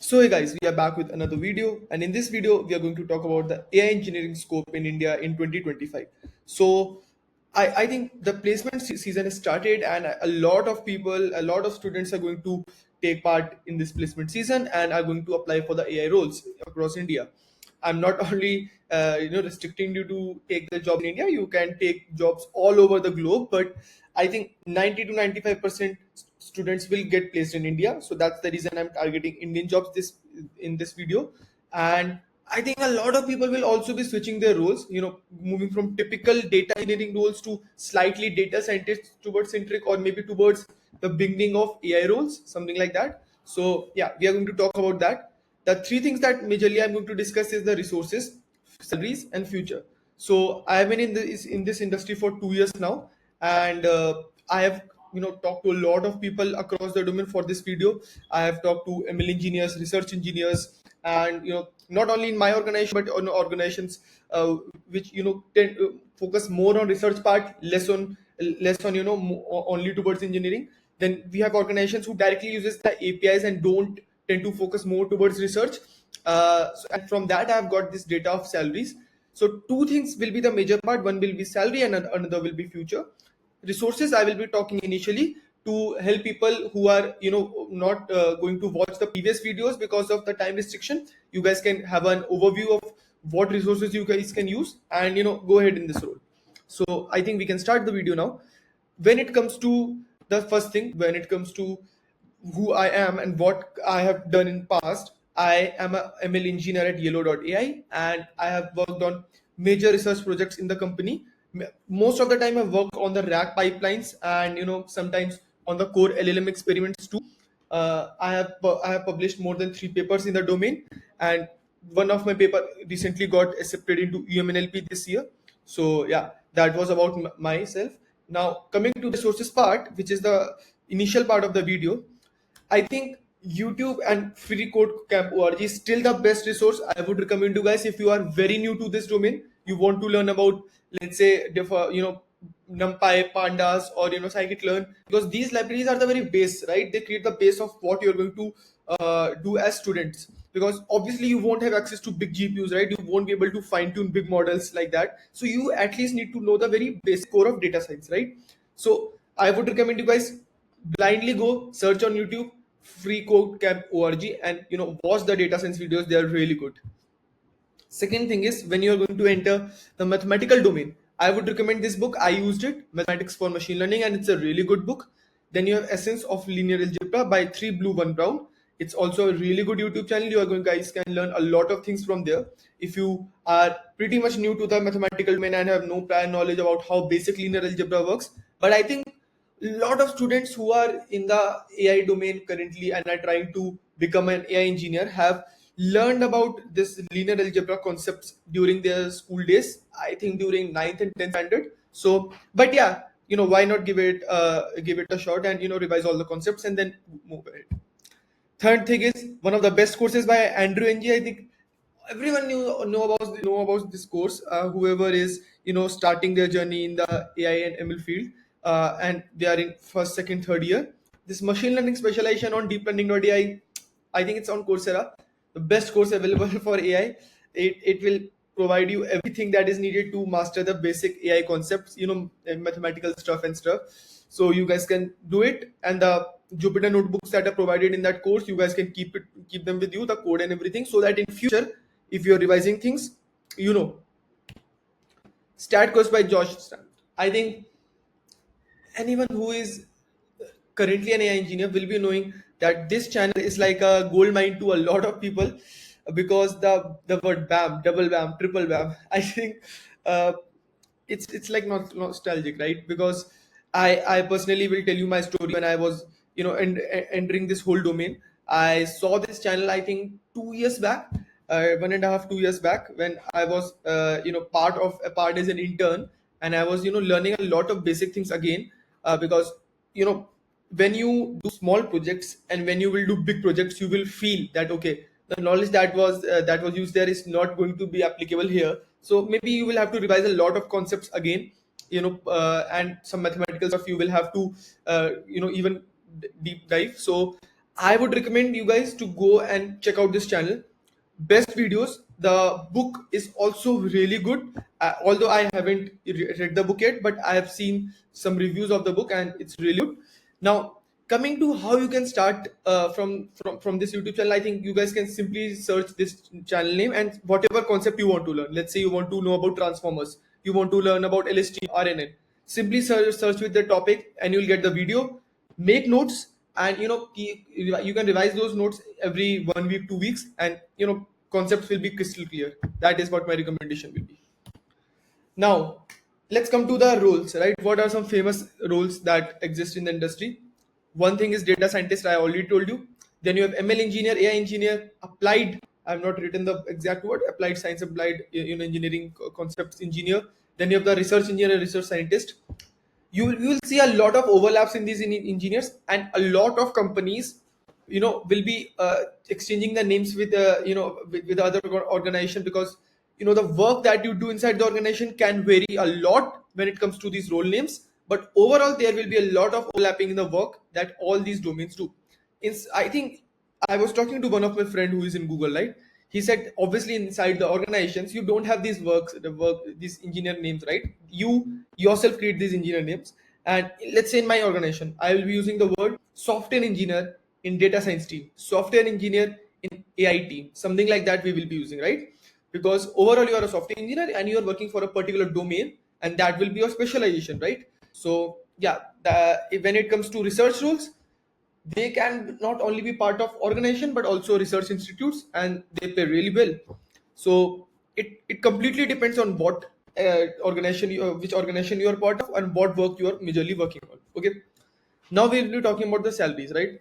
So hey guys, we are back with another video, and in this video we are going to talk about the AI engineering scope in India in 2025. So I think the placement season has started, and a lot of people, a lot of students are going to take part in this placement season and are going to apply for the AI roles across India. I'm not only restricting you to take the job in India. You can take jobs all over the globe, but I think 90 to 95% students will get placed in India. So that's the reason I'm targeting Indian jobs this in this video. And I think a lot of people will also be switching their roles, moving from typical data engineering roles to slightly data scientist towards centric, or maybe towards the beginning of AI roles, something like that. So yeah, we are going to talk about that. The three things that majorly I'm going to discuss is the resources, salaries, and future. So I have been in this industry for 2 years now, and I have talked to a lot of people across the domain for this video. I have talked to ML engineers, research engineers, and not only in my organization but on organizations which tend to focus more on research part, less on only towards engineering. Then we have organizations who directly uses the APIs and don't tend to focus more towards research. And from that I've got this data of salaries. So two things will be the major part. One will be salary and another will be future. Resources I will be talking initially to help people who are not going to watch the previous videos because of the time restriction. You guys can have an overview of what resources you guys can use and go ahead in this role. So I think we can start the video now. When it comes to the first thing, when it comes to who I am and what I have done in past, I am a ML engineer at Yellow.ai, and I have worked on major research projects in the company. Most of the time I work on the RAG pipelines and sometimes on the core LLM experiments too. I have published more than 3 papers in the domain, and one of my paper recently got accepted into UMNLP this year. So yeah, that was about myself. Now coming to the sources part, which is the initial part of the video, I think YouTube and freecodecamp.org is still the best resource I would recommend you guys if you are very new to this domain. You want to learn about, let's say, NumPy, Pandas, or scikit-learn, because these libraries are the very base, right? They create the base of what you're going to do as students. Because obviously you won't have access to big GPUs, right? You won't be able to fine tune big models like that. So you at least need to know the very basic core of data science, right? So I would recommend you guys blindly go search on YouTube freecodecamp.org and watch the data science videos. They are really good. Second thing is, when you are going to enter the mathematical domain, I would recommend this book. I used it, Mathematics for Machine Learning, and it's a really good book. Then you have Essence of Linear Algebra by 3 Blue 1 Brown. It's also a really good YouTube channel. You are going guys can learn a lot of things from there. If you are pretty much new to the mathematical domain and have no prior knowledge about how basic linear algebra works, but I think a lot of students who are in the AI domain currently and are trying to become an AI engineer have learned about this linear algebra concepts during their school days. I think during ninth and 10th standard. So, but yeah, why not give it a shot and revise all the concepts and then move ahead. Third thing is one of the best courses by Andrew Ng. I think everyone know about this course. Whoever is starting their journey in the AI and ML field, and they are in first, second, third year. This machine learning specialization on deep learning.ai, I think it's on Coursera, the best course available for AI. It will provide you everything that is needed to master the basic AI concepts, and mathematical stuff and stuff. So you guys can do it, and the Jupyter notebooks that are provided in that course, you guys can keep them with you, the code and everything, so that in future, if you're revising things, you know. Stat course by Josh Stan. I think anyone who is currently an AI engineer will be knowing that this channel is like a gold mine to a lot of people, because the word BAM, double BAM, triple BAM, I think uh, it's like not nostalgic, right? Because I personally will tell you my story. When I was entering this whole domain, I saw this channel, I think 2 years back, 1.5 2 years back, when I was part as an intern, and I was learning a lot of basic things again, because you know when you do small projects and when you will do big projects, you will feel that okay, the knowledge that was used there is not going to be applicable here. So maybe you will have to revise a lot of concepts again, and some mathematical stuff you will have to even deep dive. So I would recommend you guys to go and check out this channel. Best videos. The book is also really good. Although I haven't read the book yet, but I have seen some reviews of the book and it's really good. Now, coming to how you can start from this YouTube channel, I think you guys can simply search this channel name and whatever concept you want to learn. Let's say you want to know about transformers, you want to learn about LST, RNN. Simply search with the topic and you'll get the video. Make notes, and you can revise those notes every 1 week, 2 weeks, and concepts will be crystal clear. That is what my recommendation will be. Now, let's come to the roles, right? What are some famous roles that exist in the industry? One thing is data scientist, I already told you. Then you have ML engineer, AI engineer, applied. I've not written the exact word. Applied science, applied engineering concepts engineer. Then you have the research engineer, research scientist. You will see a lot of overlaps in these engineers, and a lot of companies will be exchanging the names with with other organization, because the work that you do inside the organization can vary a lot when it comes to these role names, but overall there will be a lot of overlapping in the work that all these domains do. I think I was talking to one of my friend who is in Google, right? He said obviously inside the organizations you don't have these engineer names, right? You yourself create these engineer names. And let's say in my organization, I will be using the word software engineer in data science team, software engineer in AI team, something like that we will be using, right? Because overall you are a software engineer and you are working for a particular domain, and that will be your specialization, right? So yeah, when it comes to research roles, they can not only be part of organization but also research institutes, and they pay really well. So it completely depends on what which organization you are part of and what work you are majorly working on. Okay, now we will be talking about the salaries, right?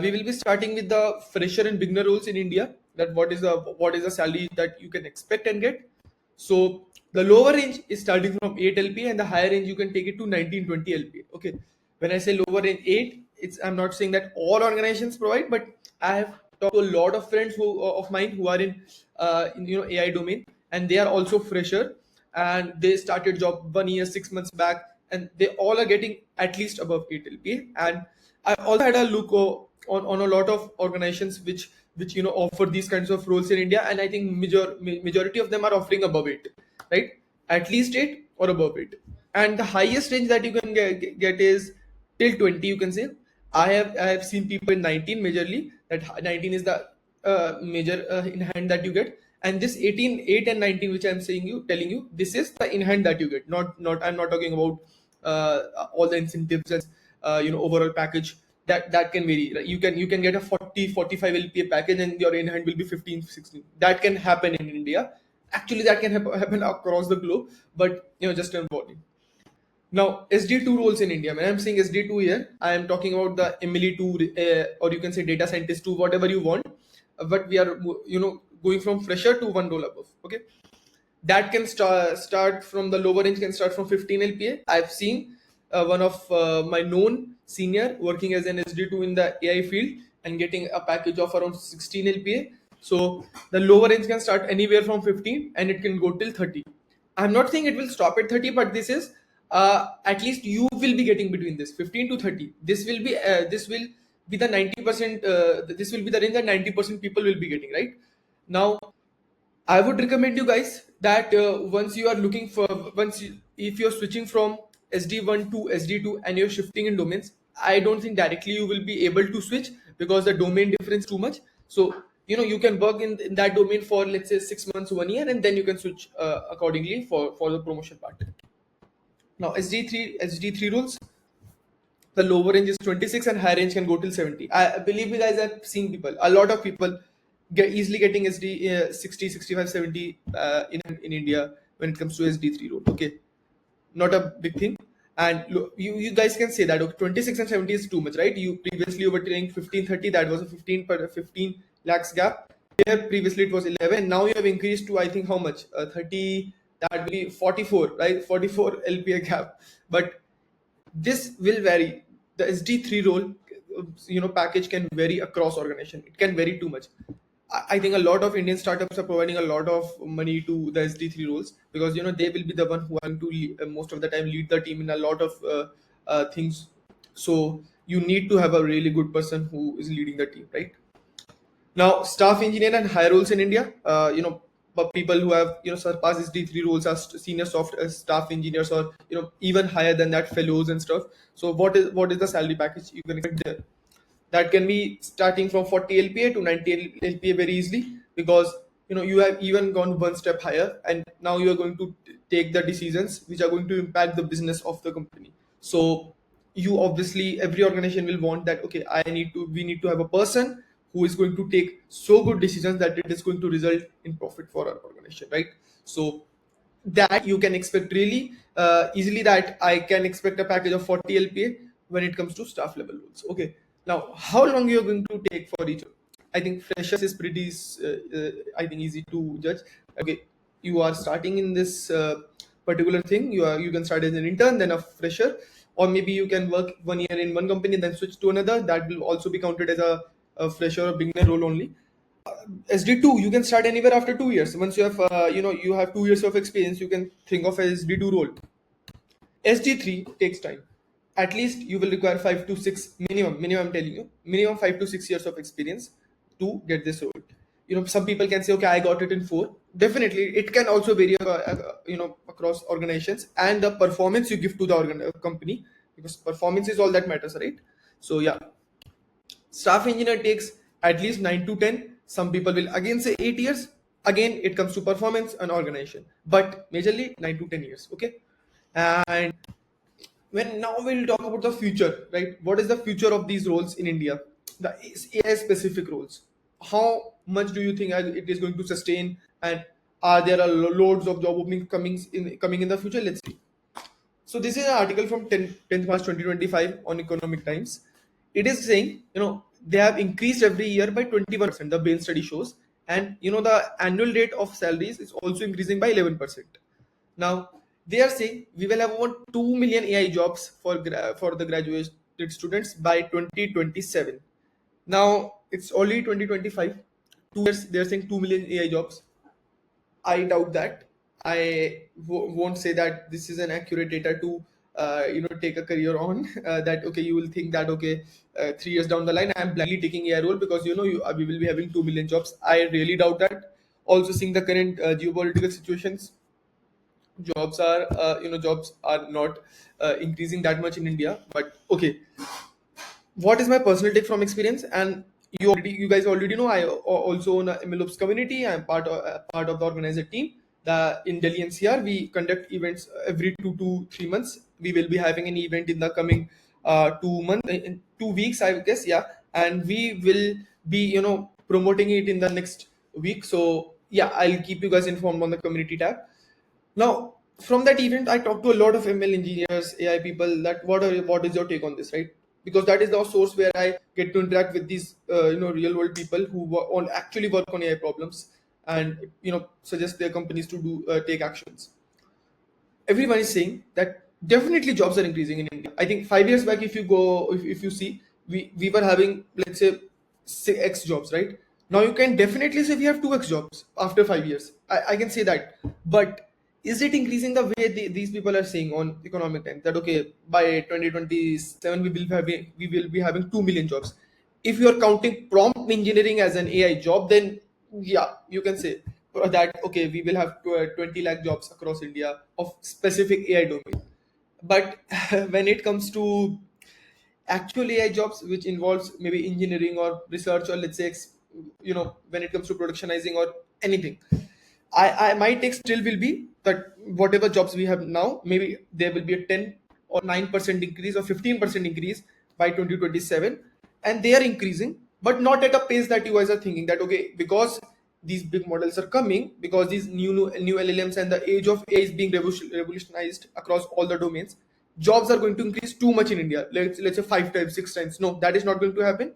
We will be starting with the fresher and beginner roles in India. That what is the salary that you can expect and get. So the lower range is starting from 8 LPA, and the higher range you can take it to 1920 LPA. Okay. When I say lower range 8, I'm not saying that all organizations provide, but I have talked to a lot of friends of mine who are in AI domain, and they are also fresher, and they started job 1 year, 6 months back, and they all are getting at least above 8 LPA. And I also had a look on a lot of organizations which offer these kinds of roles in India, and I think majority of them are offering above it, right? At least 8 or above it. And the highest range that you can get is till 20, you can say. I have seen people in 19 majorly, that 19 is the major in hand that you get. And this 18, 8 and 19 which I'm telling you, this is the in hand that you get. Not I'm not talking about all the incentives and overall package. That can vary, right? You can get a 40-45 LPA package and your in hand will be 15-16. That can happen in India. Actually that can happen across the globe, but just in body. Now, SD2 roles in India. When I'm saying SD2 here, I am talking about the MLE 2, or you can say data scientist 2, whatever you want. But we are, going from fresher to one role above. Okay, that can start from the lower range, can start from 15 LPA. I've seen one of my known senior working as an SD2 in the AI field and getting a package of around 16 LPA. So the lower range can start anywhere from 15 and it can go till 30. I'm not saying it will stop at 30, but this is at least you will be getting between this 15 to 30. This will be the 90%. This will be the range that 90% people will be getting, right? Now, I would recommend you guys that once you are looking for if you're switching from SD1 to SD2 and you're shifting in domains, I don't think directly you will be able to switch because the domain difference too much. So you can work in that domain for, let's say, 6 months, 1 year, and then you can switch accordingly for the promotion part. Now SD3 rules. The lower range is 26 and high range can go till 70. I believe you guys have seen people, a lot of people get easily getting SD 60, 65, 70 in India when it comes to SD3 role. Okay, not a big thing. And you guys can say that okay, 26 and 70 is too much, right? You previously were telling 15, 30, that was a 15 lakhs gap. Here previously it was 11. Now you have increased to, I think, how much? 30. That will be 44, right? 44 LPA gap. But this will vary. The SD3 role package can vary across organization. It can vary too much. I think a lot of Indian startups are providing a lot of money to the SD3 roles, because they will be the one who are going to most of the time lead the team in a lot of things. So you need to have a really good person who is leading the team, right? Now, staff engineer and higher roles in India, but people who have surpassed these D3 roles as senior staff engineers, or even higher than that, fellows and stuff. So what is the salary package you can expect there? That can be starting from 40 LPA to 90 LPA very easily, because you have even gone one step higher, and now you are going to take the decisions which are going to impact the business of the company. So you obviously, every organization will want that, okay, we need to have a person who is going to take so good decisions that it is going to result in profit for our organization, right? So that you can expect really easily, that I can expect a package of 40 LPA when it comes to staff level roles. Okay, now how long you're going to take for each? I think freshers is pretty, I think, easy to judge. Okay, you are starting in this particular thing. You can start as an intern, then a fresher, or maybe you can work 1 year in one company, then switch to another. That will also be counted as a fresher or beginner role only. SD2, you can start anywhere after 2 years. Once you have, you have 2 years of experience, you can think of as SD2 role. SD3 takes time. At least you will require 5 to 6 minimum. I'm telling you, minimum 5 to 6 years of experience to get this role. Some people can say, okay, I got it in 4. Definitely, it can also vary, across organizations and the performance you give to the company, because performance is all that matters, right? So yeah, staff engineer takes at least 9 to 10. Some people will again say 8 years. Again, it comes to performance and organization, but majorly 9 to 10 years. Okay. And when now we'll talk about the future, right? What is the future of these roles in India? The AI specific roles. How much do you think it is going to sustain? And are there loads of job openings coming in the future? Let's see. So this is an article from 10th March 2025 on Economic Times. It is saying, they have increased every year by 21%, the Bain study shows. And, the annual rate of salaries is also increasing by 11%. Now, they are saying we will have over 2 million AI jobs for the graduated students by 2027. Now, it's only 2025. 2 years, they are saying 2 million AI jobs. I doubt that. Won't say that this is an accurate data to take a career on. That okay, you will think that okay, 3 years down the line, I am blindly taking AI role because we will be having 2 million jobs. I really doubt that. Also, seeing the current geopolitical situations, jobs are not increasing that much in India. But okay, what is my personal take from experience? And you guys already know, I also own a MLOps community. I'm part of the organizer team. In Delhi NCR, we conduct events every 2 to 3 months. We will be having an event in the coming 2 months, in 2 weeks, I guess. Yeah, and we will be promoting it in the next week. So yeah, I'll keep you guys informed on the community tab. Now, from that event, I talked to a lot of ML engineers, AI people. That what is your take on this, right? Because that is the source where I get to interact with these, real world people who actually work on AI problems, and suggest their companies to do take actions. Everyone is saying that definitely jobs are increasing in India. I think 5 years back, if you see, we were having, let's say, X jobs, right? Now you can definitely say we have 2X jobs after 5 years. I can say that. But is it increasing the way these people are saying on Economic Times that okay, by 2027 we will be having 2 million jobs? If you are counting prompt engineering as an AI job, then yeah, you can say that okay, we will have 20 lakh jobs across India of specific AI domain. But when it comes to actual AI jobs, which involves maybe engineering or research, or let's say when it comes to productionizing or anything, my take still will be that whatever jobs we have now, maybe there will be a 10 or 9% increase or 15% increase by 2027, and they are increasing, but not at a pace that you guys are thinking that okay, because these big models are coming, because these new LLMs and the age of AI is being revolutionized across all the domains, jobs are going to increase too much in India. Let's say 5 times, 6 times. No, that is not going to happen.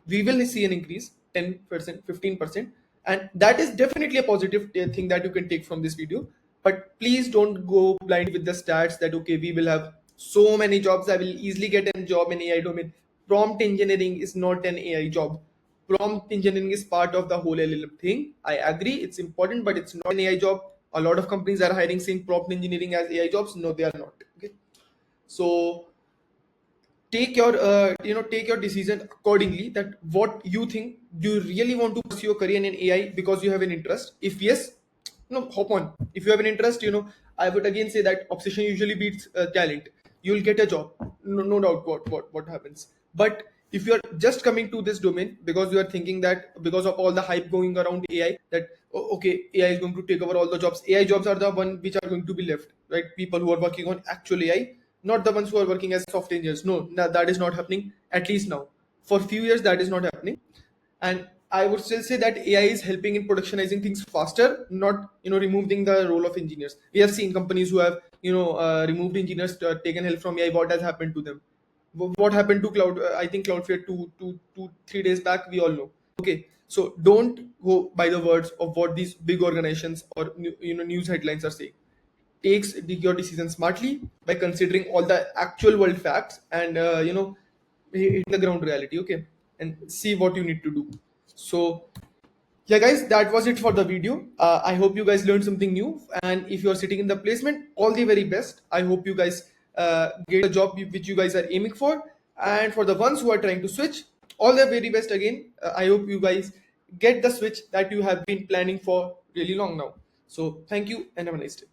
We will see an increase 10%, 15%, and that is definitely a positive thing that you can take from this video. But please don't go blind with the stats that okay, we will have so many jobs, I will easily get a job in AI domain. Prompt engineering is not an AI job. Prompt engineering is part of the whole LLM thing. I agree, it's important, but it's not an AI job. A lot of companies are hiring saying prompt engineering as AI jobs. No, they are not. Okay, so take your take your decision accordingly, that what you think. Do you really want to pursue your career in AI because you have an interest? If yes, no, hop on. If you have an interest, I would again say that obsession usually beats talent. You'll get a job, no doubt. What happens. But if you're just coming to this domain because you are thinking that because of all the hype going around AI, that okay, AI is going to take over all the jobs. AI jobs are the one which are going to be left, right? People who are working on actual AI, not the ones who are working as software engineers. No, that is not happening, at least now. For few years that is not happening. And I would still say that AI is helping in productionizing things faster, not removing the role of engineers. We have seen companies who have removed engineers, taken help from AI. What has happened to them? What happened to cloud? I think Cloudflare 3 days back. We all know. Okay, so don't go by the words of what these big organizations or news headlines are saying. Takes your decision smartly by considering all the actual world facts and hit the ground reality. Okay, and see what you need to do. So yeah, guys, that was it for the video. I hope you guys learned something new, and if you are sitting in the placement, all the very best. I hope you guys get a job which you guys are aiming for. And for the ones who are trying to switch, all the very best again. I hope you guys get the switch that you have been planning for really long now. So thank you and have a nice day.